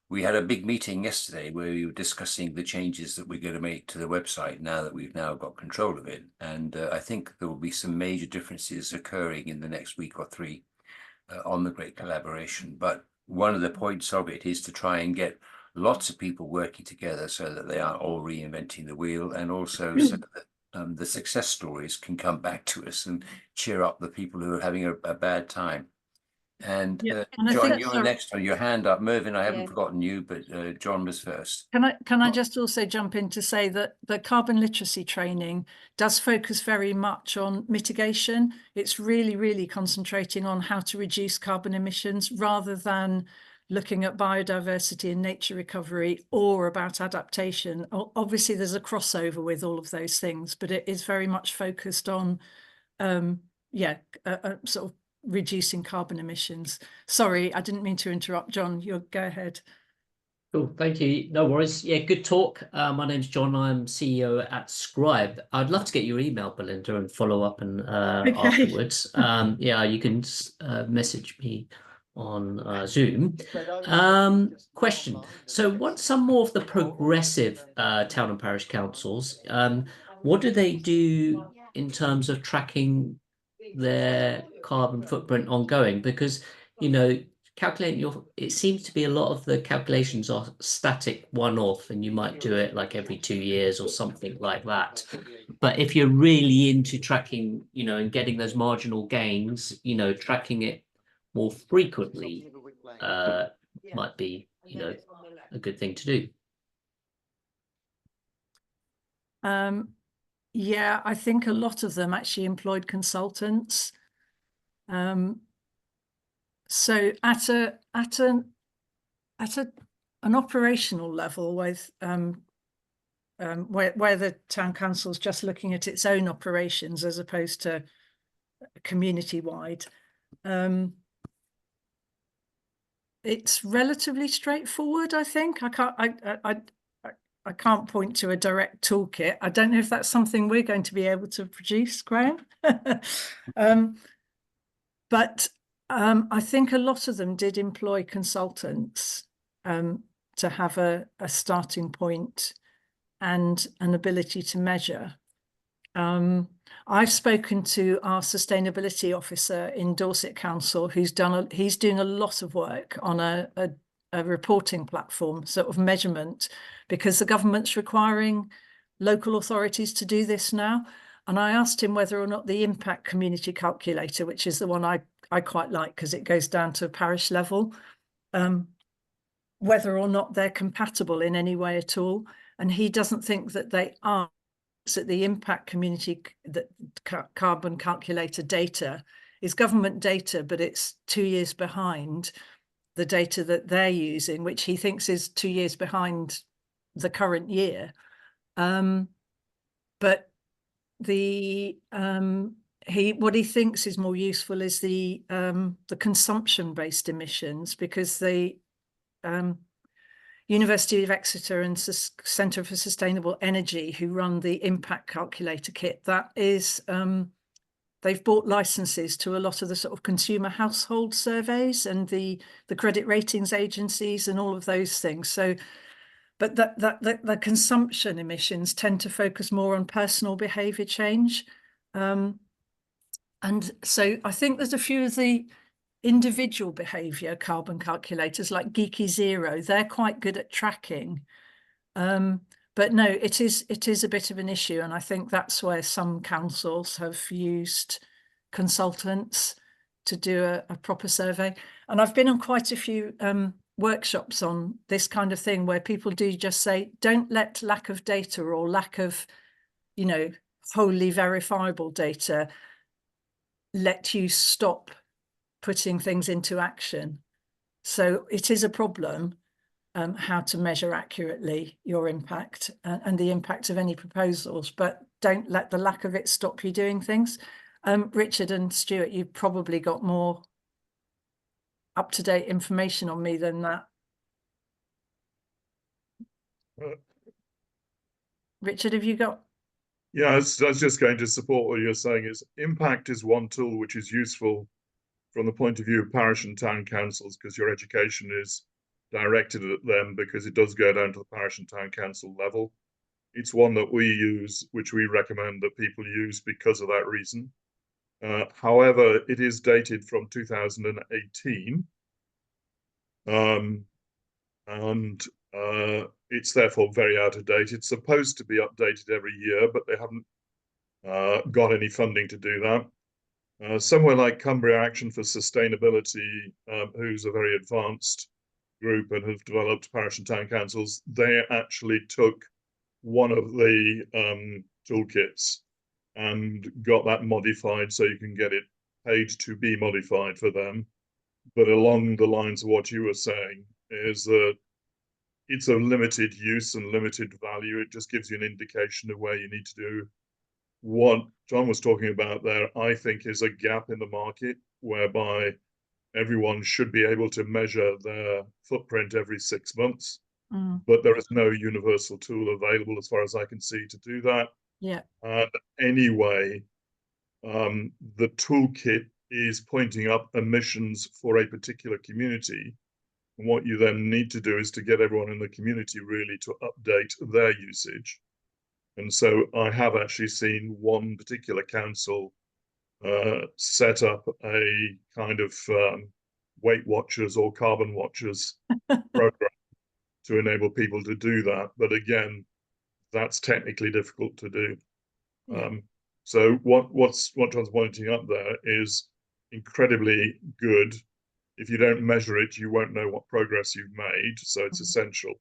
we had a big meeting yesterday where we were discussing the changes that we're going to make to the website now that we've now got control of it. And I think there will be some major differences occurring in the next week or three on the Great Collaboration. But one of the points of it is to try and get lots of people working together so that they aren't all reinventing the wheel, and also so that the success stories can come back to us and cheer up the people who are having a bad time. And John, you're next on your hand up. Mervyn, I haven't forgotten you, but John was first. Can I just also jump in to say that the carbon literacy training does focus very much on mitigation. It's really, really concentrating on how to reduce carbon emissions rather than looking at biodiversity and nature recovery or about adaptation. Obviously, there's a crossover with all of those things, but it is very much focused on, sort of reducing carbon emissions. Sorry, I didn't mean to interrupt, John. Go ahead. Cool, thank you. No worries. Yeah, good talk. My name's John. I'm CEO at Scribe. I'd love to get your email, Belinda, and follow up and Okay. afterwards. Yeah, you can message me on Zoom. Question. So what some more of the progressive town and parish councils, what do they do in terms of tracking their carbon footprint ongoing? Because, you know, calculating it seems to be a lot of the calculations are static one-off, and you might do it like every 2 years or something like that. But if you're really into tracking, you know, and getting those marginal gains, you know, tracking it more frequently might be, you know, a good thing to do. Yeah, I think a lot of them actually employed consultants. So at an operational level, with where the town council's just looking at its own operations as opposed to community-wide, it's relatively straightforward. I think I can't point to a direct toolkit. I don't know if that's something we're going to be able to produce, Graham. But I think a lot of them did employ consultants to have a starting point and an ability to measure. I've spoken to our sustainability officer in Dorset Council, he's doing a lot of work on a reporting platform, sort of measurement, because the government's requiring local authorities to do this now. And I asked him whether or not the impact community calculator, which is the one I quite like because it goes down to parish level, whether or not they're compatible in any way at all. And he doesn't think that they are. That the impact community, that carbon calculator data is government data, but it's 2 years behind the data that they're using, which he thinks is 2 years behind the current year. But the what he thinks is more useful is the consumption-based emissions, because the University of Exeter and Centre for Sustainable Energy, who run the impact calculator kit, that is, they've bought licenses to a lot of the sort of consumer household surveys and the credit ratings agencies and all of those things. So, but the consumption emissions tend to focus more on personal behaviour change. And so I think there's a few of the individual behaviour carbon calculators like Geeky Zero, they're quite good at tracking. But no, it is a bit of an issue. And I think that's where some councils have used consultants to do a proper survey. And I've been on quite a few workshops on this kind of thing where people do just say, don't let lack of data or lack of, you know, wholly verifiable data let you stop putting things into action. So it is a problem, how to measure accurately your impact and the impact of any proposals, but don't let the lack of it stop you doing things. Richard and Stuart, you've probably got more up-to-date information on me than that. Richard, have you got? Yeah, I was just going to support what you're saying. Is impact is one tool which is useful from the point of view of parish and town councils, because your education is directed at them, because it does go down to the parish and town council level. It's one that we use, which we recommend that people use because of that reason. However, it is dated from 2018. And it's therefore very out of date. It's supposed to be updated every year, but they haven't got any funding to do that. Somewhere like Cumbria Action for Sustainability, who's a very advanced group and have developed parish and town councils, they actually took one of the toolkits and got that modified so you can get it paid to be modified for them. But along the lines of what you were saying, is that it's a limited use and limited value. It just gives you an indication of where you need to do. What John was talking about there, I think, is a gap in the market whereby everyone should be able to measure their footprint every 6 months. but there is no universal tool available as far as I can see to do that. Yeah. Anyway, the toolkit is pointing up emissions for a particular community. And what you then need to do is to get everyone in the community really to update their usage. And so I have actually seen one particular council set up a kind of Weight Watchers or Carbon Watchers program to enable people to do that. But again, that's technically difficult to do. Yeah. So what John's pointing up there is incredibly good. If you don't measure it, you won't know what progress you've made. So it's essential.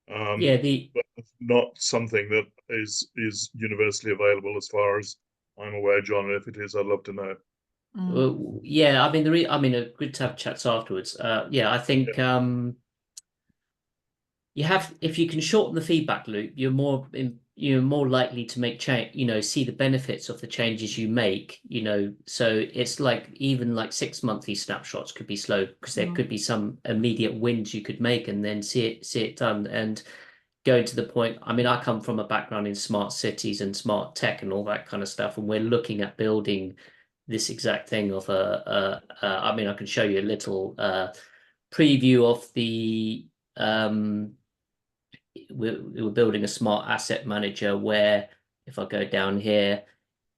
Yeah, but it's not something that is universally available as far as I'm aware, John. And if it is, I'd love to know. Yeah, I mean, good to have chats afterwards. Yeah, I think you have, if you can shorten the feedback loop, you're more likely to make change, see the benefits of the changes you make, so it's like even like 6 monthly snapshots could be slow because there could be some immediate wins you could make and then see it done and go to the point. I mean, I come from a background in smart cities and smart tech and all that kind of stuff, and we're looking at building this exact thing of I mean, I can show you a little preview of the we're building a smart asset manager where, if I go down here,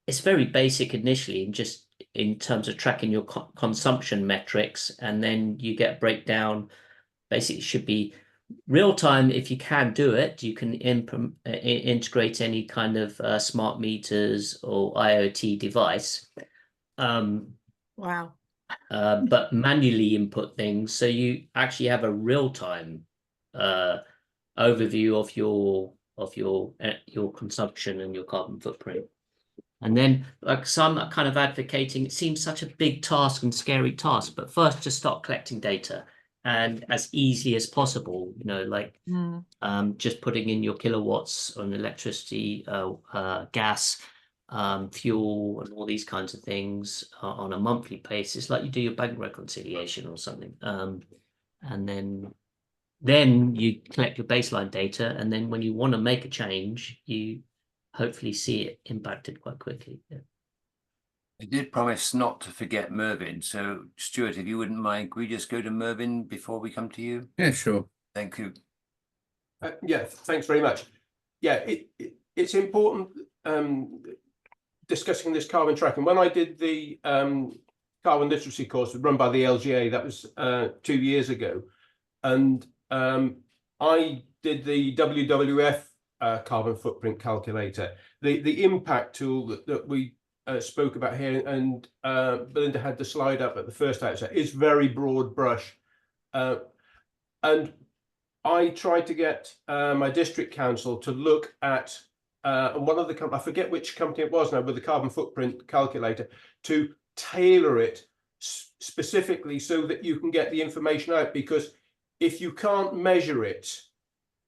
it's very basic initially, and just in terms of tracking your consumption metrics, and then you get breakdown. Basically, it should be real time. If you can do it, you can integrate any kind of smart meters or IoT device. Wow. But manually input things, so you actually have a real time overview of your consumption and your carbon footprint. And then, like, some are kind of advocating, it seems such a big task and scary task, but first just start collecting data, and as easily as possible, like just putting in your kilowatts on electricity, gas, fuel, and all these kinds of things on a monthly basis, like you do your bank reconciliation or something. And then you collect your baseline data, and then when you want to make a change, you hopefully see it impacted quite quickly. Yeah. I did promise not to forget Mervyn. So, Stuart, if you wouldn't mind, could we just go to Mervyn before we come to you? Yeah, sure. Thank you. Yeah, thanks very much. Yeah, it's important discussing this carbon tracking. When I did the carbon literacy course run by the LGA, that was 2 years ago, and I did the WWF carbon footprint calculator, the impact tool that we spoke about here, and Belinda had the slide up at the first outset, is very broad brush, and I tried to get my district council to look at one of the I forget which company it was now with the carbon footprint calculator, to tailor it specifically so that you can get the information out, because if you can't measure it,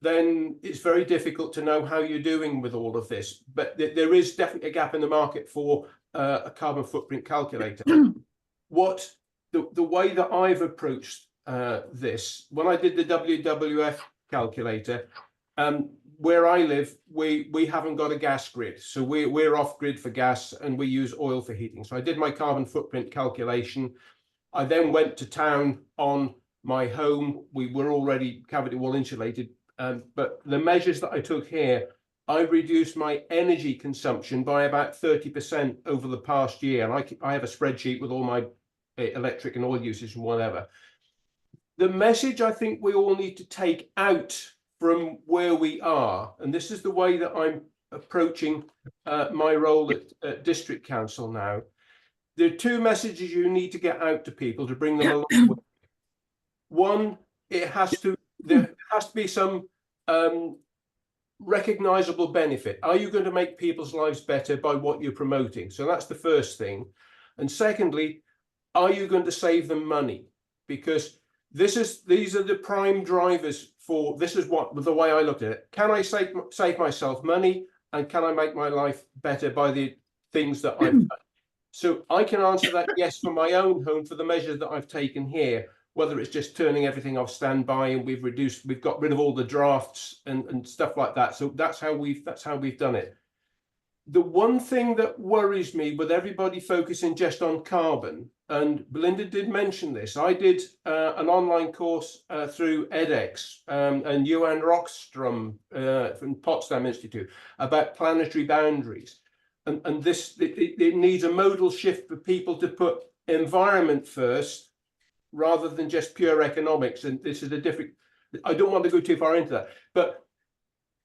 then it's very difficult to know how you're doing with all of this. But there is definitely a gap in the market for a carbon footprint calculator. What the way that I've approached this, when I did the WWF calculator, where I live, we haven't got a gas grid, so we're off grid for gas, and we use oil for heating. So I did my carbon footprint calculation. I then went to town on my home. We were already cavity wall insulated, but the measures that I took here, I reduced my energy consumption by about 30% over the past year. And I have a spreadsheet with all my electric and oil usage and whatever. The message I think we all need to take out from where we are, and this is the way that I'm approaching my role at District Council now. There are two messages you need to get out to people to bring them along with. One, there has to be some recognizable benefit. Are you going to make people's lives better by what you're promoting? So that's the first thing. And secondly, are you going to save them money? Because these are the prime drivers for this. Is what the way I looked at it. Can I save myself money, and can I make my life better by the things that I've done? So I can answer that yes for my own home for the measures that I've taken here. whether it's just turning everything off standby, and we've got rid of all the drafts and stuff like that. So that's how we've done it. The one thing that worries me with everybody focusing just on carbon, and Belinda did mention this, I did an online course through edX and Johan Rockström from Potsdam Institute about planetary boundaries. And this, it needs a modal shift for people to put environment first rather than just pure economics. And this is a different, I don't want to go too far into that, but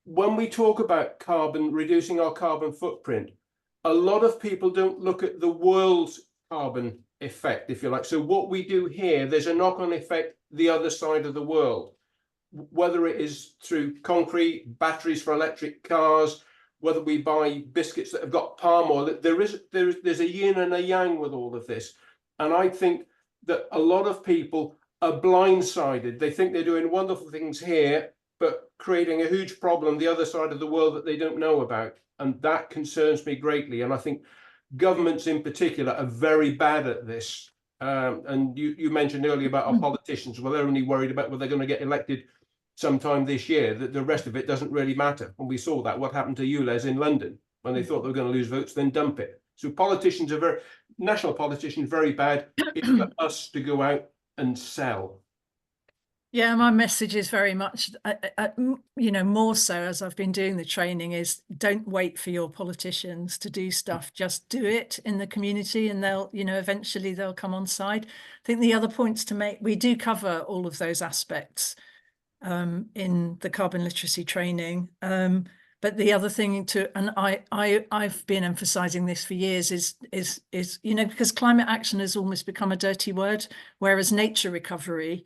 when we talk about carbon, reducing our carbon footprint, a lot of people don't look at the world's carbon effect, if you like. So what we do here, there's a knock-on effect the other side of the world, whether it is through concrete, batteries for electric cars, whether we buy biscuits that have got palm oil. There's a yin and a yang with all of this. And I think that a lot of people are blindsided. They think they're doing wonderful things here, but creating a huge problem the other side of the world that they don't know about. And that concerns me greatly. And I think governments in particular are very bad at this. And you mentioned earlier about our politicians. Well, they're only worried about whether they're going to get elected sometime this year. The rest of it doesn't really matter. And we saw that, what happened to ULEZ in London, when they thought they were going to lose votes, then dump it. So politicians are national politicians, very bad. It's for us to go out and sell. Yeah, my message is very much, you know, more so as I've been doing the training, is don't wait for your politicians to do stuff. Just do it in the community and they'll, you know, eventually they'll come on side. I think the other points to make, we do cover all of those aspects in the carbon literacy training. But the other thing to, and I've been emphasizing this for years, is, you know, because climate action has almost become a dirty word, whereas nature recovery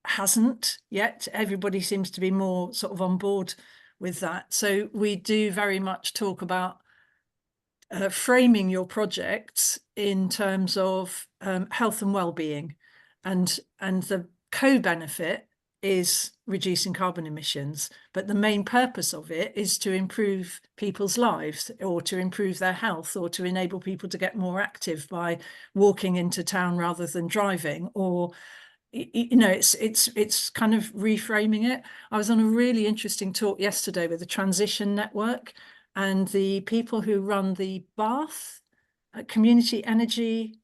hasn't yet. Everybody seems to be more sort of on board with that. So we do very much talk about framing your projects in terms of health and well-being, and the co-benefit is reducing carbon emissions, but the main purpose of it is to improve people's lives, or to improve their health, or to enable people to get more active by walking into town rather than driving, or you know, it's kind of reframing it. I was on a really interesting talk yesterday with the Transition Network, and the people who run the Bath community energy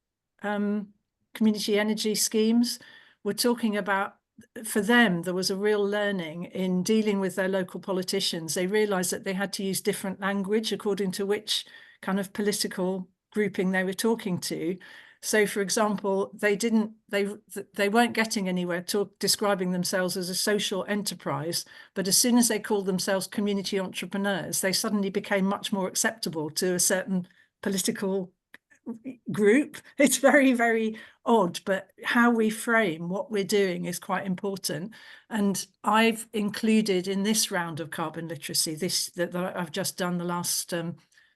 schemes were talking about, for them, there was a real learning in dealing with their local politicians. They realized that they had to use different language according to which kind of political grouping they were talking to. So, for example, they weren't getting anywhere describing themselves as a social enterprise, but as soon as they called themselves community entrepreneurs, they suddenly became much more acceptable to a certain political group. It's very, very odd, but how we frame what we're doing is quite important. And I've included in this round of carbon literacy, that I've just done the last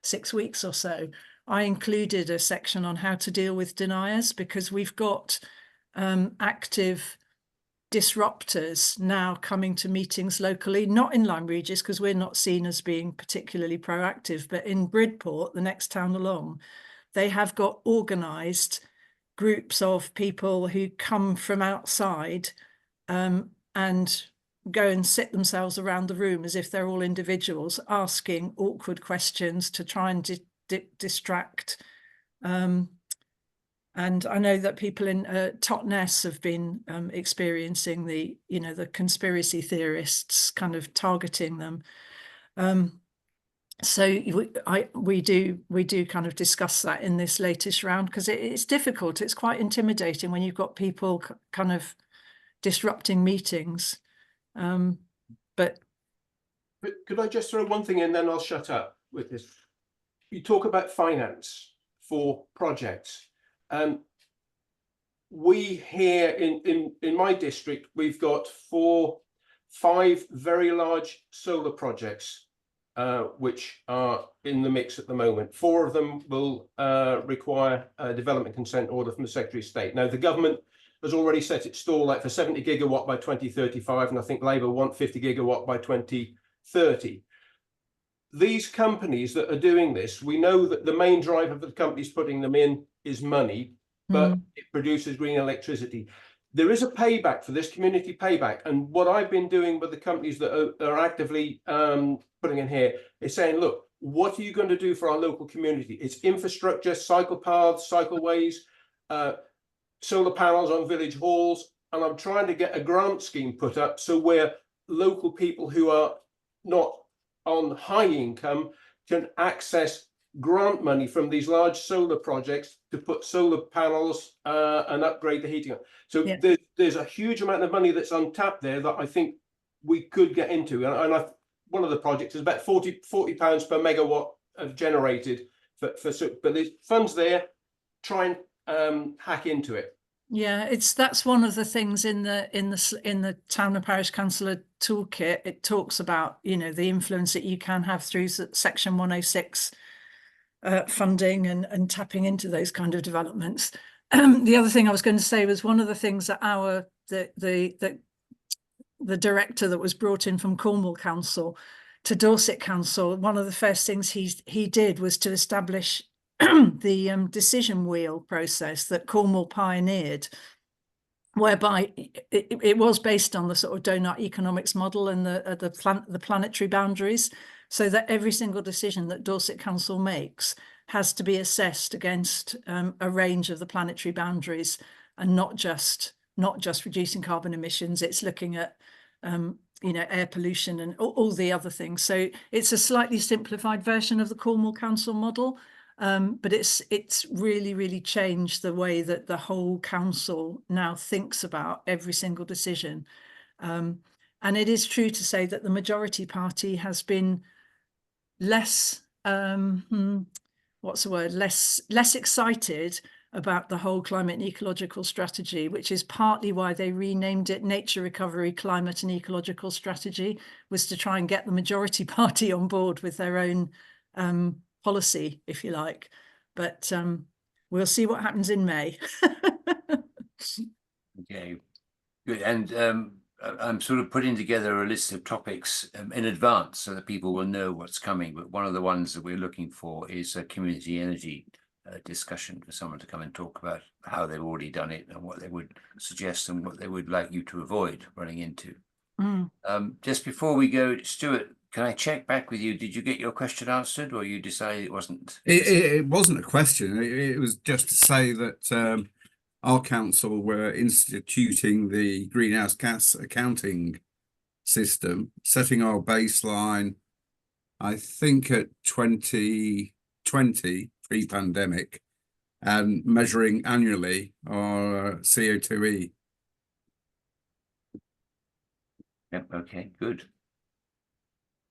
6 weeks or so, I included a section on how to deal with deniers, because we've got active disruptors now coming to meetings locally, not in Lyme Regis, because we're not seen as being particularly proactive, but in Bridport, the next town along, they have got organised groups of people who come from outside and go and sit themselves around the room as if they're all individuals, asking awkward questions to try and distract. And I know that people in Totnes have been experiencing the conspiracy theorists kind of targeting them. So we do kind of discuss that in this latest round, because it's difficult. It's quite intimidating when you've got people kind of disrupting meetings. But could I just throw one thing in, then I'll shut up with this. You talk about finance for projects. We here in my district, we've got 5 very large solar projects which are in the mix at the moment. 4 of them will require a development consent order from the Secretary of State. Now, the government has already set its stall out for 70 gigawatt by 2035, and I think Labour want 50 gigawatt by 2030. These companies that are doing this, we know that the main driver for the companies putting them in is money, but it produces green electricity. there is a payback for this, community payback. And what I've been doing with the companies that are actively putting in here is saying, look, what are you going to do for our local community? It's infrastructure, cycle paths, cycleways, solar panels on village halls. And I'm trying to get a grant scheme put up so where local people who are not on high income can access grant money from these large solar projects to put solar panels and upgrade the heating. So Yeah. there's a huge amount of money that's untapped there that I think we could get into. And one of the projects is about 40 pounds per megawatt of generated but there's funds there. Try and hack into it. Yeah, that's one of the things in the town and parish councillor toolkit. It talks about, you know, the influence that you can have through section 106 funding and tapping into those kind of developments. The other thing I was going to say was one of the things that the director that was brought in from Cornwall Council to Dorset Council, one of the first things he did was to establish the decision wheel process that Cornwall pioneered, whereby it was based on the sort of donut economics model and the planetary boundaries, so that every single decision that Dorset Council makes has to be assessed against a range of the planetary boundaries, and not just reducing carbon emissions. It's looking at you know, air pollution and all the other things. So it's a slightly simplified version of the Cornwall Council model, but it's really changed the way that the whole council now thinks about every single decision. And it is true to say that the majority party has been less less excited about the whole climate and ecological strategy, which is partly why they renamed it Nature Recovery, Climate and Ecological Strategy, was to try and get the majority party on board with their own policy, if you like. But we'll see what happens in May. Okay, good. And I'm sort of putting together a list of topics in advance so that people will know what's coming. But one of the ones that we're looking for is a community energy discussion, for someone to come and talk about how they've already done it and what they would suggest and what they would like you to avoid running into. Just before we go, Stuart, can I check back with you? Did you get your question answered, or you decided it wasn't? It wasn't a question. It was just to say that our council were instituting the greenhouse gas accounting system, setting our baseline, I think at 2020 pre-pandemic, and measuring annually our CO2e. Yep, okay, good.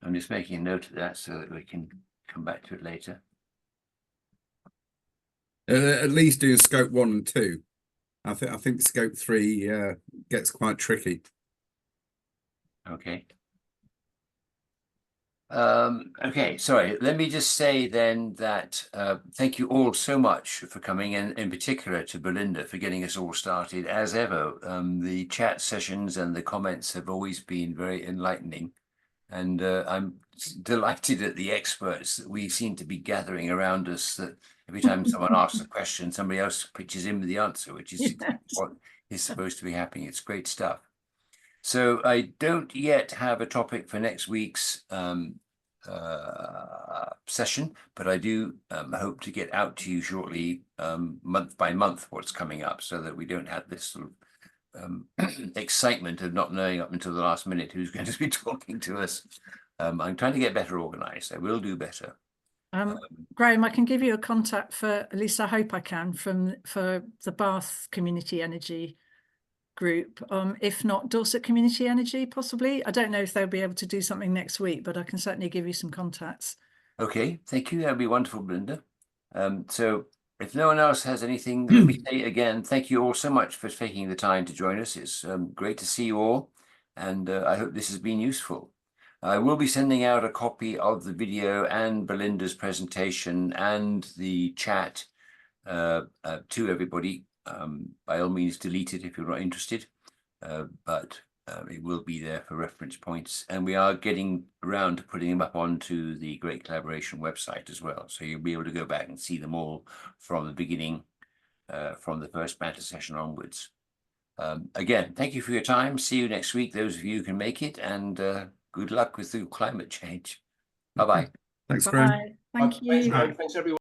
I'm just making a note of that so that we can come back to it later. At least doing scope 1 and 2. I think scope 3 gets quite tricky. Okay. Okay, sorry, let me just say then that thank you all so much for coming, and in particular to Belinda for getting us all started. As ever, the chat sessions and the comments have always been very enlightening, and I'm delighted at the experts that we seem to be gathering around us, that every time someone asks a question, somebody else pitches in with the answer, which is what is supposed to be happening. It's great stuff. So I don't yet have a topic for next week's session, but I do hope to get out to you shortly, month by month, what's coming up, so that we don't have this sort of excitement of not knowing up until the last minute who's going to be talking to us. I'm trying to get better organized. I will do better. Graham, I can give you a contact for, at least I hope I can, for the Bath Community Energy group, if not Dorset Community Energy, possibly. I don't know if they'll be able to do something next week, but I can certainly give you some contacts. Okay, thank you. That'd be wonderful, Belinda. So if no one else has anything, let me say again, thank you all so much for taking the time to join us. It's great to see you all, and I hope this has been useful. I will be sending out a copy of the video and Belinda's presentation and the chat to everybody. By all means, delete it if you're not interested, but it will be there for reference points. And we are getting around to putting them up onto the Great Collaboration website as well. So you'll be able to go back and see them all from the beginning, from the first banter session onwards. Again, thank you for your time. See you next week, those of you who can make it, and good luck with the climate change. Bye-bye. Thanks, Graham. Bye. Thank you. Thanks, Graham. Thanks, everyone.